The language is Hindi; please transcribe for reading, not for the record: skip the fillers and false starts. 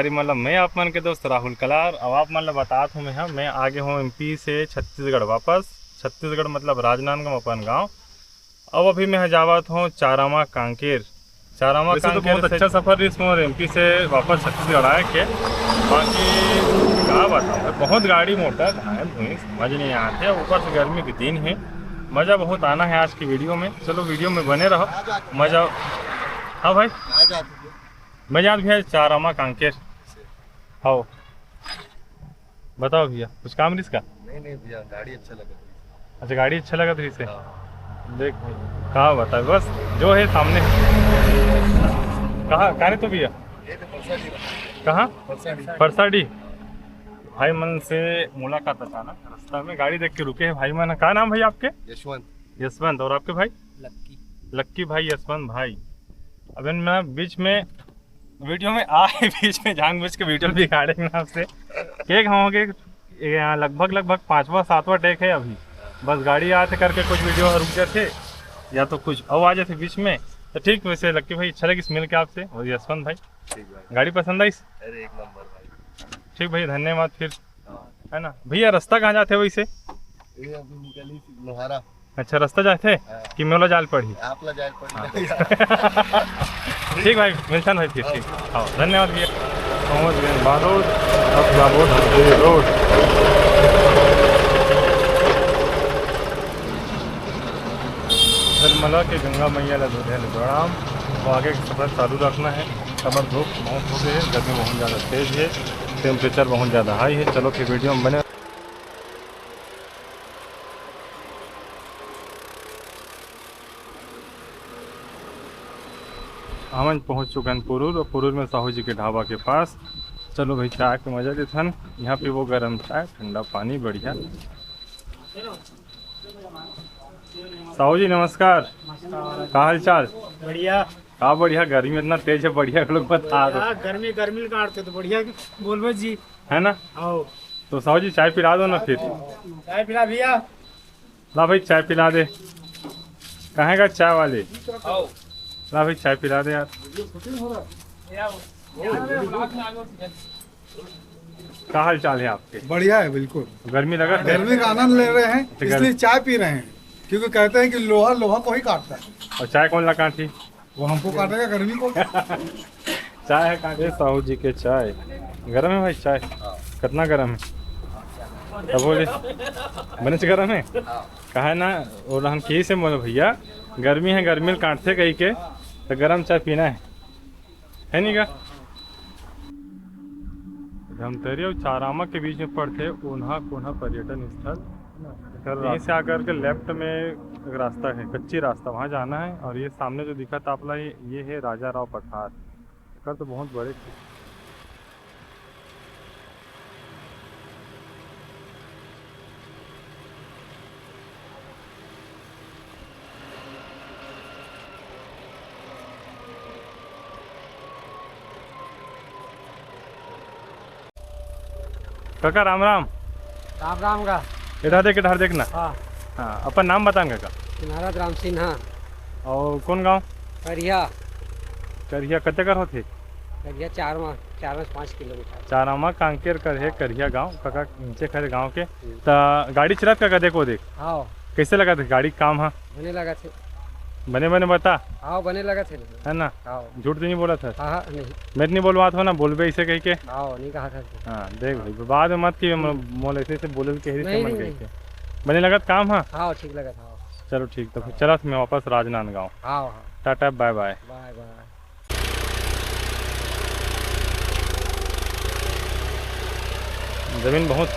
नमस्कार। मतलब मैं आप मन के दोस्त राहुल कलार। अब आप मन बतात हूँ मैं आगे हूँ एमपी से छत्तीसगढ़ वापस। छत्तीसगढ़ मतलब राजनांदगांव अपन गाँव। अब अभी मैं जावत हूँ चारामा कांकेर। चारामा कांकेर तो बहुत अच्छा सफ़र इसमें और एमपी से वापस छत्तीसगढ़ आए के बाकी क्या बताऊँ, बहुत गाड़ी मोटर धाए धुएं समझ नहीं आते। ऊपर से गर्मी के दिन है, मज़ा बहुत आना है आज की वीडियो में। चलो वीडियो में बने रहो, मज़ा। हाँ भाई, मैं याद भैया चारामा कांकेर। हाँ बताओ भैया, कुछ काम इसका? नहीं भैया, गाड़ी अच्छा लगा। अच्छा गाड़ी अच्छा लगा था इसे। देख भाई कहाँ बता, बस जो है सामने। कहाँ कहाँ तो भैया? कहाँ? परसाडी। भाई मन से मुलाकात अचानक रास्ता में गाड़ी देख के रुके हैं भाई मन। क्या नाम भाई आपके? यशवंत। यशवंत। और आपके भाई? लक्की। लक्की भाई, यशवंत भाई। अब मैं बीच में वीडियो में आए बीच में जानबूझ के वीडियो भी काटेंगे आपसे। केक होंगे यहाँ लगभग 5वां 7वां टेक है अभी। बस गाड़ी आते करके कुछ वीडियो रुक गए थे या तो कुछ अब आ जाते बीच में। तो ठीक, वैसे लक्की भाई अच्छा लगी मिल के आपसे। और यशवंत भाई, गाड़ी पसंद आई? अरे एक नंबर भाई। ठीक भाई, धन्यवाद फिर, है ना भैया। रास्ता कहाँ जाते हो वैसे? लोहारा। अच्छा रास्ता जाते कि मेला जाल पड़ी? आप ला जाल पड़ी। ठीक भाई, मिलता भाई फिर। ठीक, हाँ धन्यवाद भैया। पहुँच गए बारोद, अब जाबो धनतेरी रोड। निर्मला के गंगा मैया ला दूध है प्रणाम। तो आगे सफर चालू रखना है। खबर धूप बहुत हो गई है, गर्मी बहुत ज़्यादा तेज़ है, टेम्परेचर बहुत ज़्यादा हाई है। चलो फिर वीडियो में बने। हम पहुंच चुके हैं पुरूर, और पुरूर में साहू जी के ढाबा के पास। चलो भाई चाय के मजा लेते हैं। यहाँ पे वो गर्म चाय, ठंडा पानी, बढ़िया। साहू जी नमस्कार। क्या हाल चाल? बढ़िया। हाँ बढ़िया। गर्मी इतना तेज है, बढ़िया लोग बता दो। गर्मी काटते तो बढ़िया बोलबो जी, है ना? आओ तो साहू जी चाय पिला दो ना फिर। चाय पिला भैया। ला भाई चाय पिला दे। कहाँ का चाय वाले? ला भाई चाय पिला दे यार। क्या हाल चाल है आपके? बढ़िया है बिल्कुल। गर्मी लगा? गर्मी का आनंद ले रहे हैं, इसलिए चाय पी रहे हैं, क्योंकि कहते हैं कि लोहा को ही काटता है। और चाय कौन ला काटी? वो हमको काटेगा, गर्मी को। चाय है काटे साहू जी के। चाय गरम है भाई? चाय कितना गरम है? तब बोले बने से गरम है। कहा ना और हम कहीं से बोले भैया गर्मी है, गर्मी में काटते कहीं के तो गरम चाय पीना है नहीं का? धमतरी और चारामा के बीच में पड़ते ऊन्हा कोन्हा पर्यटन स्थल। यहीं से आकर के लेफ्ट में एक रास्ता है, कच्ची रास्ता, वहाँ जाना है। और ये सामने जो दिखा था आपला, ये है राजा राव पठार। कर तो बहुत बड़े काका। राम राम। राम राम का। इधर देखना। हाँ हाँ, अपन नाम बताएंगे का? नारद राम सिन्हा। और कौन गांव? करिया। करिया कते कर होते? करिया 4 से 5 किलोमीटर। चारामा कांकेर कर है करिया गांव। काका नीचे खड़े गांव के। तो गाड़ी चलात काका देखो देख। हाँ कैसे लगा थे गाड़ी काम? हाँ बने लगा थे। बने बता। हाँ बने लगा थे है ना? हाँ। झूठ तो नहीं बोला था? हाँ नहीं। मैं नहीं बोलवा था ना, बोलबे ऐसे कह के। हाँ नहीं कहा था। हाँ देख भाई, बाद में मत की मोल ऐसे बोले के नहीं। बने लगा काम? हाँ हाँ ठीक लगा था। चलो ठीक, तो फिर चला मैं वापस राजनांदगांव। हाँ tata bye bye. Bye bye. जमीन बहुत